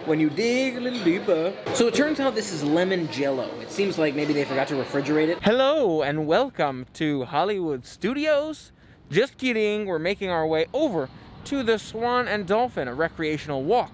when you dig a little deeper. So it turns out this is lemon jello. It seems like maybe they forgot to refrigerate it. Hello and welcome to Hollywood Studios. Just kidding, we're making our way over to the Swan and Dolphin, a recreational walk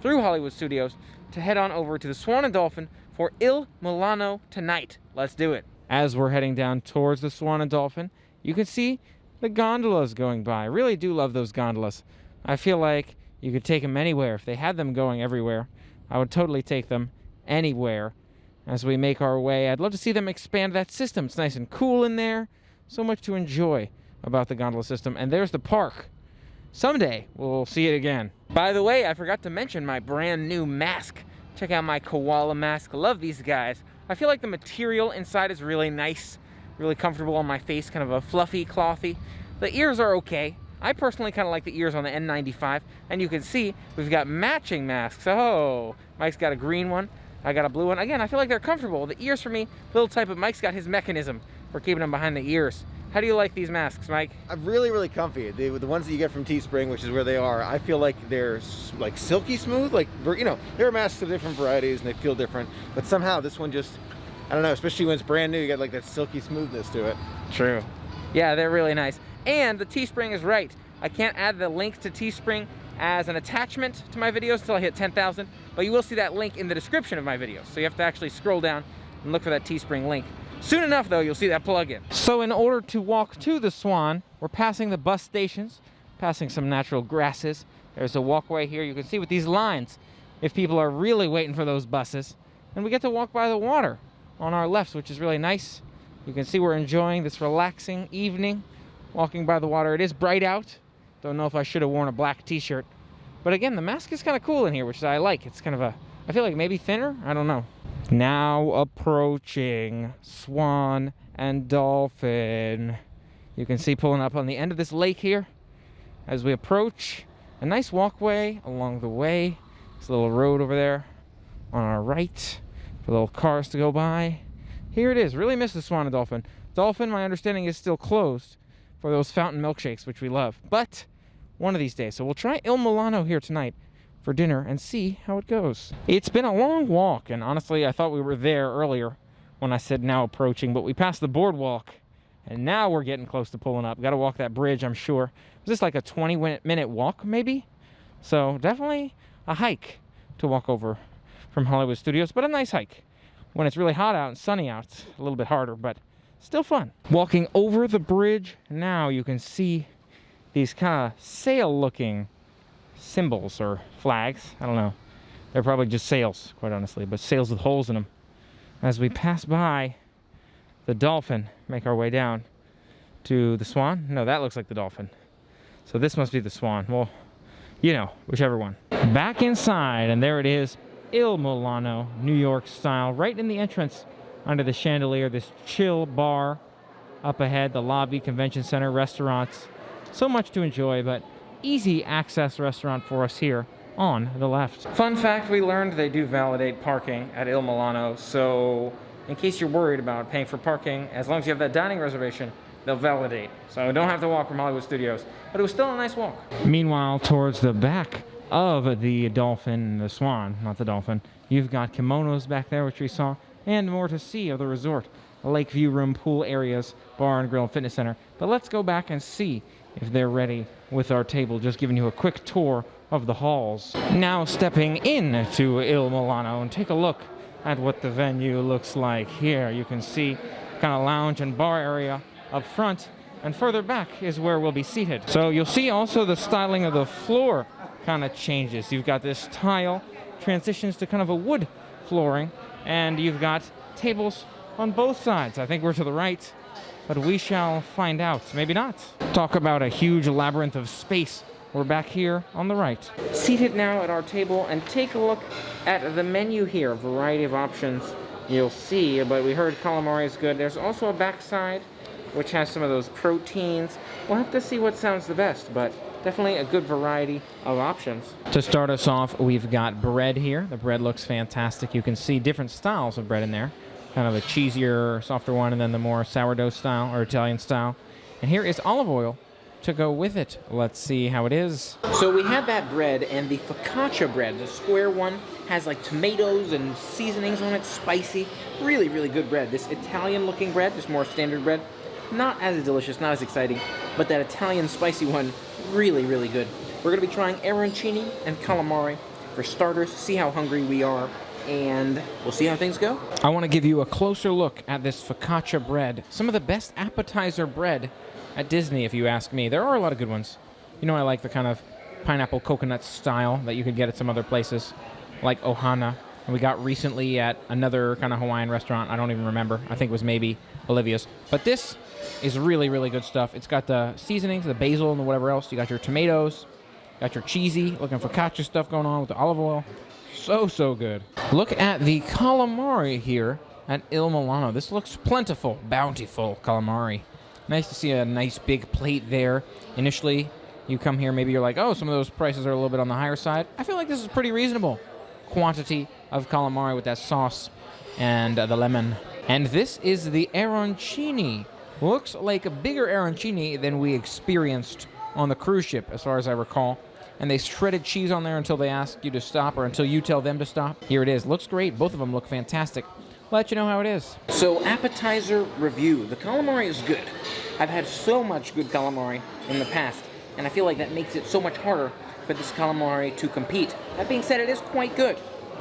through Hollywood Studios to head on over to the Swan and Dolphin for Il Mulino tonight. Let's do it. As we're heading down towards the Swan and Dolphin, you can see the gondolas going by. I really do love those gondolas. I feel like you could take them anywhere. If they had them going everywhere, I would totally take them anywhere. As we make our way, I'd love to see them expand that system. It's nice and cool in there. So much to enjoy about the gondola system. And there's the park. Someday we'll see it again. By the way, I forgot to mention my brand new mask. Check out my koala mask. Love these guys. I feel like the material inside is really nice, really comfortable on my face, kind of a fluffy, clothy. The ears are okay. I personally kind of like the ears on the N95, and you can see we've got matching masks. Oh, Mike's got a green one, I got a blue one. Again, I feel like they're comfortable. The ears for me, little tight, but Mike's got his mechanism for keeping them behind the ears. How do you like these masks, Mike? I'm really comfy. The ones that you get from Teespring, which is where they are, I feel like they're like silky smooth. Like, you know, there are masks of different varieties and they feel different, but somehow this one just, I don't know, especially when it's brand new, you got like that silky smoothness to it. True. Yeah, they're really nice. And the Teespring is right. I can't add the link to Teespring as an attachment to my videos until I hit 10,000, but you will see that link in the description of my videos. So you have to actually scroll down and look for that Teespring link. Soon enough, though, you'll see that plug-in. So in order to walk to the Swan, we're passing the bus stations, passing some natural grasses. There's a walkway here. You can see with these lines, if people are really waiting for those buses. And we get to walk by the water on our left, which is really nice. You can see we're enjoying this relaxing evening, walking by the water. It is bright out. Don't know if I should have worn a black t-shirt. But again, the mask is kind of cool in here, which I like. It's kind of a, I feel like maybe thinner? I don't know. Now approaching Swan and Dolphin. You can see pulling up on the end of this lake here as we approach. A nice walkway along the way. There's a little road over there on our right for little cars to go by. Here it is. Really miss the Swan and Dolphin. Dolphin, my understanding, is still closed for those fountain milkshakes, which we love. But one of these days. So we'll try Il Mulino here tonight for dinner and see how it goes. It's been a long walk, and honestly, I thought we were there earlier when I said now approaching, but we passed the boardwalk, and now we're getting close to pulling up. Got to walk that bridge, I'm sure. Is this like a 20-minute walk, maybe? So definitely a hike to walk over from Hollywood Studios, but a nice hike. When it's really hot out and sunny out, it's a little bit harder, but still fun. Walking over the bridge, now you can see these kind of sail-looking symbols or flags. I don't know. They're probably just sails, quite honestly, but sails with holes in them. As we pass by the Dolphin, make our way down to the Swan. No, that looks like the Dolphin. So this must be the Swan. Well, you know, whichever one. Back inside, and there it is, Il Mulino, New York style, right in the entrance under the chandelier, this chill bar up ahead, the lobby, convention center, restaurants. So much to enjoy, but easy access restaurant for us here on the left. Fun fact, we learned they do validate parking at Il Mulino, so in case you're worried about paying for parking, as long as you have that dining reservation, they'll validate. So don't have to walk from Hollywood Studios, but it was still a nice walk. Meanwhile, towards the back of the Dolphin, the Swan, not the Dolphin, you've got kimonos back there, which we saw, and more to see of the resort. Lake view room, pool areas, bar and grill, fitness center. But let's go back and see if they're ready with our table. Just giving you a quick tour of the halls. Now stepping in to Il Mulino and take a look at what the venue looks like here. You can see kind of lounge and bar area up front, and further back is where we'll be seated. So you'll see also the styling of the floor kind of changes. You've got this tile, transitions to kind of a wood flooring, and you've got tables on both sides. I think we're to the right, but we shall find out. Maybe not. Talk about a huge labyrinth of space. We're back here on the right. Seated now at our table, and take a look at the menu here. A variety of options you'll see, but we heard calamari is good. There's also a backside, which has some of those proteins. We'll have to see what sounds the best, but definitely a good variety of options. To start us off, we've got bread here. The bread looks fantastic. You can see different styles of bread in there. Kind of a cheesier, softer one, and then the more sourdough style or Italian style. And here is olive oil to go with it. Let's see how it is. So we had that bread, and the focaccia bread, the square one, has like tomatoes and seasonings on it, spicy. Really, really good bread. This Italian-looking bread, just more standard bread, not as delicious, not as exciting, but that Italian spicy one, really, really good. We're going to be trying arancini and calamari for starters, see how hungry we are, and we'll see how things go. I want to give you a closer look at this focaccia bread. Some of the best appetizer bread at Disney, if you ask me. There are a lot of good ones. You know, I like the kind of pineapple coconut style that you could get at some other places, like Ohana. And we got recently at another kind of Hawaiian restaurant. I don't even remember. I think it was maybe Olivia's. But this is really, really good stuff. It's got the seasonings, the basil, and whatever else. You got your tomatoes, got your cheesy looking focaccia stuff going on with the olive oil. So, so good. Look at the calamari here at Il Mulino. This looks plentiful, bountiful calamari. Nice to see a nice big plate there. Initially, you come here, maybe you're like, oh, some of those prices are a little bit on the higher side. I feel like this is pretty reasonable quantity of calamari with that sauce and the lemon. And this is the arancini. Looks like a bigger arancini than we experienced on the cruise ship, as far as I recall. And they shredded cheese on there until they ask you to stop or until you tell them to stop. Here it is. Looks great. Both of them look fantastic. Let you know how it is. So, appetizer review. The calamari is good. I've had so much good calamari in the past, and I feel like that makes it so much harder for this calamari to compete. That being said, it is quite good.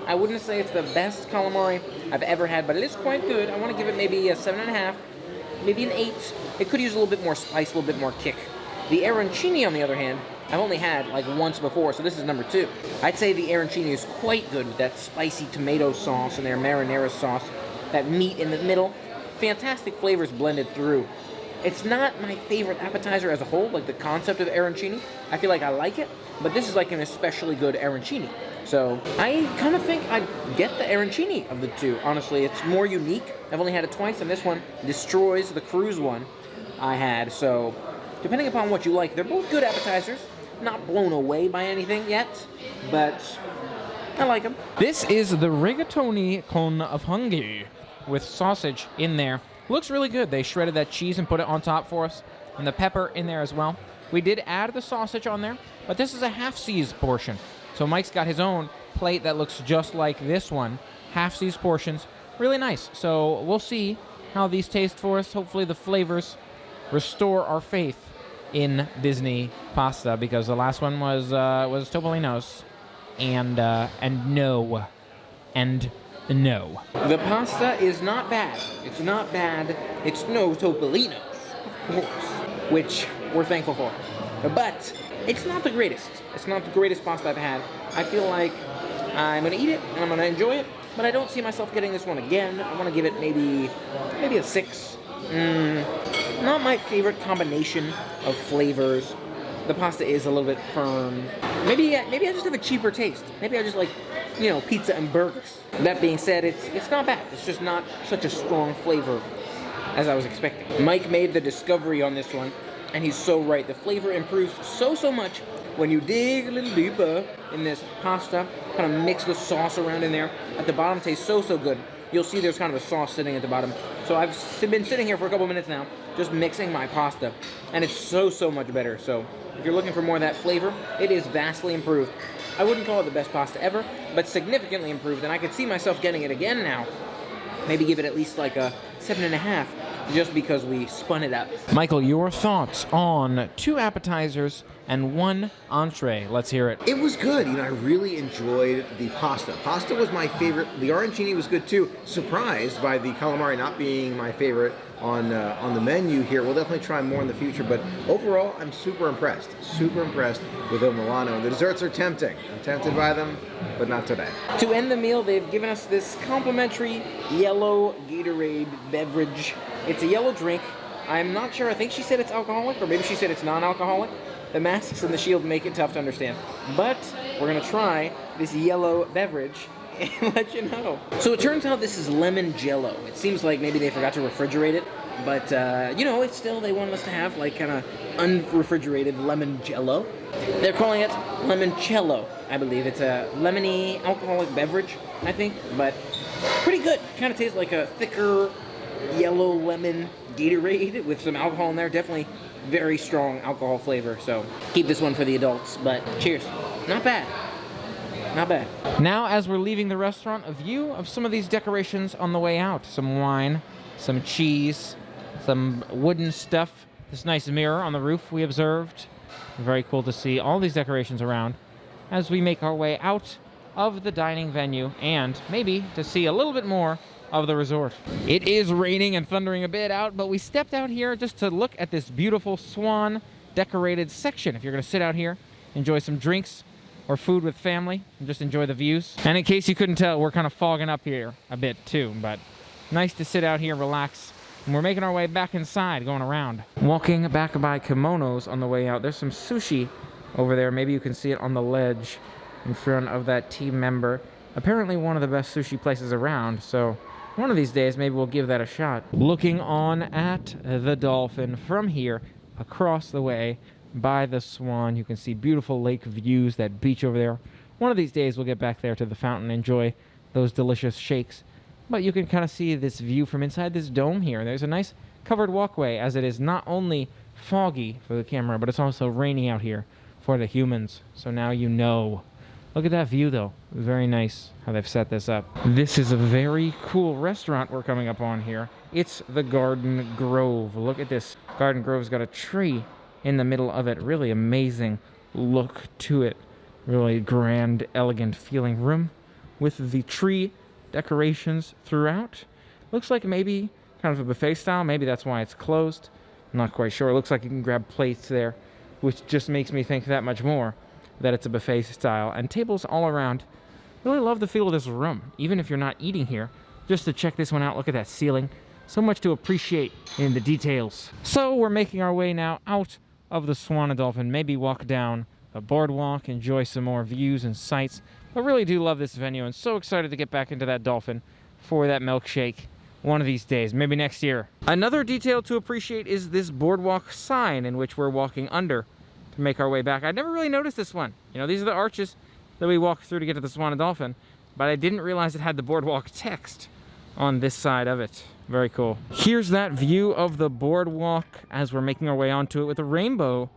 I wouldn't say it's the best calamari I've ever had, but it is quite good. I want to give it maybe a 7.5, maybe an 8. It could use a little bit more spice, a little bit more kick. The arancini, on the other hand, I've only had like once before, so this is number 2. I'd say the arancini is quite good with that spicy tomato sauce and their marinara sauce, that meat in the middle. Fantastic flavors blended through. It's not my favorite appetizer as a whole, like the concept of arancini. I feel like I like it, but this is like an especially good arancini. So I kind of think I'd get the arancini of the two, honestly. It's more unique. I've only had it twice, and this one destroys the cruise one I had. So depending upon what you like, they're both good appetizers. Not blown away by anything yet, but I like them. This is the rigatoni con funghi with sausage in there. Looks really good. They shredded that cheese and put it on top for us, and the pepper in there as well. We did add the sausage on there, but this is a half-size portion. So Mike's got his own plate that looks just like this one. Half-size portions. Really nice. So we'll see how these taste for us. Hopefully the flavors restore our faith in Disney pasta, because the last one was Topolino's, and no. The pasta is not bad. It's not bad. It's no Topolino's, of course, which we're thankful for. But it's not the greatest. It's not the greatest pasta I've had. I feel like I'm going to eat it, and I'm going to enjoy it, but I don't see myself getting this one again. I want to give it maybe a 6. Not my favorite combination of flavors. The pasta is a little bit firm. Maybe I just have a cheaper taste. Maybe I just like, pizza and burgers. That being said, it's not bad. It's just not such a strong flavor as I was expecting. Mike made the discovery on this one, and he's so right. The flavor improves so much when you dig a little deeper in this pasta, kind of mix the sauce around in there. At the bottom, tastes so good. You'll see there's kind of a sauce sitting at the bottom. So I've been sitting here for a couple minutes now, just mixing my pasta, and it's so much better. So if you're looking for more of that flavor, it is vastly improved. I wouldn't call it the best pasta ever, but significantly improved, and I could see myself getting it again now. Maybe give it at least like a 7.5, just because we spun it up. Michael, your thoughts on 2 appetizers and 1 entree. Let's hear it. It was good. I really enjoyed the pasta. Pasta was my favorite. The arancini was good too. Surprised by the calamari not being my favorite on the menu here. We'll definitely try more in the future, but overall, I'm super impressed. Super impressed with Il Mulino. The desserts are tempting. I'm tempted by them, but not today. To end the meal, they've given us this complimentary yellow Gatorade beverage. It's a yellow drink. I'm not sure. I think she said it's alcoholic, or maybe she said it's non-alcoholic. The masks and the shield make it tough to understand. But we're going to try this yellow beverage and let you know. So it turns out this is Lemon Jello. It seems like maybe they forgot to refrigerate it, but it's still, they want us to have like kind of unrefrigerated lemon jello. They're calling it Lemon Jello, I believe. It's a lemony alcoholic beverage, I think, but pretty good. Kind of tastes like a thicker yellow lemon Gatorade with some alcohol in there. Definitely very strong alcohol flavor. So keep this one for the adults, but cheers. Not bad. Not bad. Now, as we're leaving the restaurant, a view of some of these decorations on the way out. Some wine, some cheese, some wooden stuff. This nice mirror on the roof we observed. Very cool to see all these decorations around as we make our way out of the dining venue and maybe to see a little bit more of the resort. It is raining and thundering a bit out, but we stepped out here just to look at this beautiful Swan decorated section. If you're gonna sit out here, enjoy some drinks or food with family, and just enjoy the views. And in case you couldn't tell, we're kind of fogging up here a bit too, but nice to sit out here, relax. And we're making our way back inside, going around. Walking back by kimonos on the way out. There's some sushi over there. Maybe you can see it on the ledge in front of that team member. Apparently one of the best sushi places around, so one of these days maybe we'll give that a shot. Looking on at the Dolphin from here, across the way by the Swan. You can see beautiful lake views, that beach over there. One of these days we'll get back there to the fountain, enjoy those delicious shakes. But you can kind of see this view from inside this dome here. There's a nice covered walkway, as it is not only foggy for the camera, but it's also raining out here for the humans. So now you know. Look at that view though. Very nice how they've set this up. This is a very cool restaurant we're coming up on here. It's the Garden Grove. Look at this. Garden Grove's got a tree in the middle of it. Really amazing look to it. Really grand, elegant feeling room with the tree decorations throughout. Looks like maybe kind of a buffet style. Maybe that's why it's closed. I'm not quite sure. It looks like you can grab plates there, which just makes me think that much more that it's a buffet style. And tables all around. Really love the feel of this room, even if you're not eating here. Just to check this one out, look at that ceiling. So much to appreciate in the details. So we're making our way now out of the Swan and Dolphin. Maybe walk down the boardwalk, enjoy some more views and sights. I really do love this venue and so excited to get back into that Dolphin for that milkshake one of these days, maybe next year. Another detail to appreciate is this boardwalk sign in which we're walking under to make our way back. I never really noticed this one. You know, these are the arches that we walk through to get to the Swan and Dolphin, but I didn't realize it had the boardwalk text on this side of it. Very cool. Here's that view of the boardwalk as we're making our way onto it with a rainbow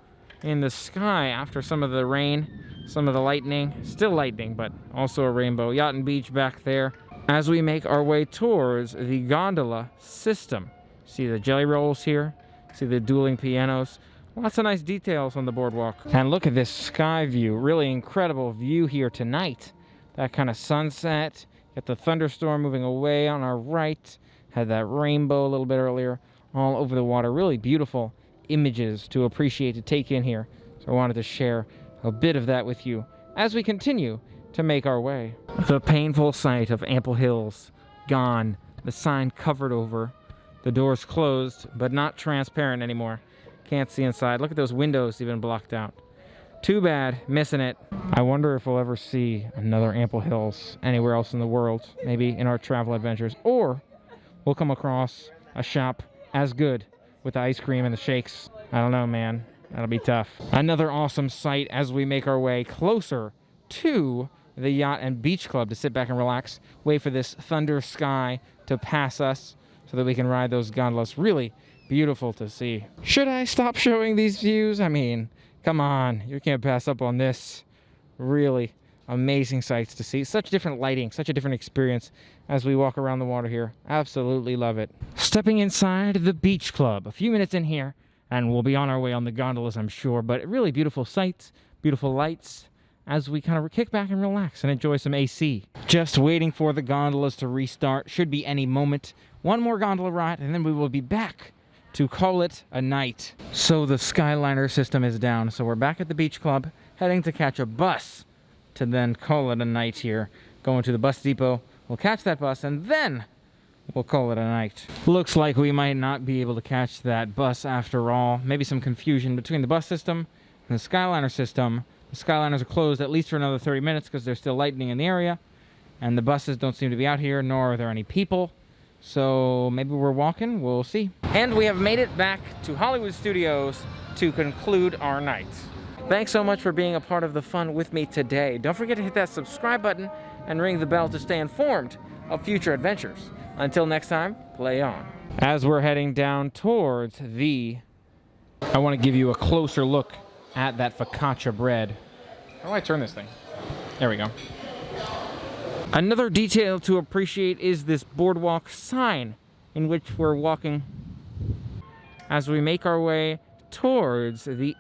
in the sky after some of the rain, some of the lightning. Still lightning, but also a rainbow. Yacht and beach back there as we make our way towards the gondola system. See the jelly rolls here. See the dueling pianos. Lots of nice details on the boardwalk. And look at this sky view. Really incredible view here tonight. That kind of sunset. Got the thunderstorm moving away on our right. Had that rainbow a little bit earlier. All over the water. Really beautiful images to appreciate, to take in here. So I wanted to share a bit of that with you as we continue to make our way. The painful sight of Ample Hills gone. The sign covered over. The doors closed, but not transparent anymore. Can't see inside. Look at those windows even blocked out. Too bad, missing it. I wonder if we'll ever see another Ample Hills anywhere else in the world, maybe in our travel adventures, or we'll come across a shop as good with the ice cream and the shakes. I don't know, man. That'll be tough. Another awesome sight as we make our way closer to the Yacht and Beach Club to sit back and relax, wait for this thunder sky to pass us so that we can ride those gondolas. Really beautiful to see. Should I stop showing these views? I mean, come on, you can't pass up on this. Really amazing sights to see. Such different lighting, such a different experience as we walk around the water here. Absolutely love it. Stepping inside the Beach Club. A few minutes in here and we'll be on our way on the gondolas, I'm sure. But really beautiful sights, beautiful lights as we kind of kick back and relax and enjoy some AC. Just waiting for the gondolas to restart. Should be any moment. One more gondola ride and then we will be back to call it a night. So the Skyliner system is down. So we're back at the Beach Club, heading to catch a bus to then call it a night here. Going to the bus depot. We'll catch that bus and then we'll call it a night. Looks like we might not be able to catch that bus after all. Maybe some confusion between the bus system and the Skyliner system. The Skyliners are closed at least for another 30 minutes because there's still lightning in the area. And the buses don't seem to be out here, nor are there any people. So maybe we're walking, we'll see. And we have made it back to Hollywood Studios to conclude our night. Thanks so much for being a part of the fun with me today. Don't forget to hit that subscribe button and ring the bell to stay informed of future adventures. Until next time, play on. As we're heading down towards the, I want to give you a closer look at that focaccia bread. How do I turn this thing? There we go. Another detail to appreciate is this boardwalk sign in which we're walking as we make our way towards the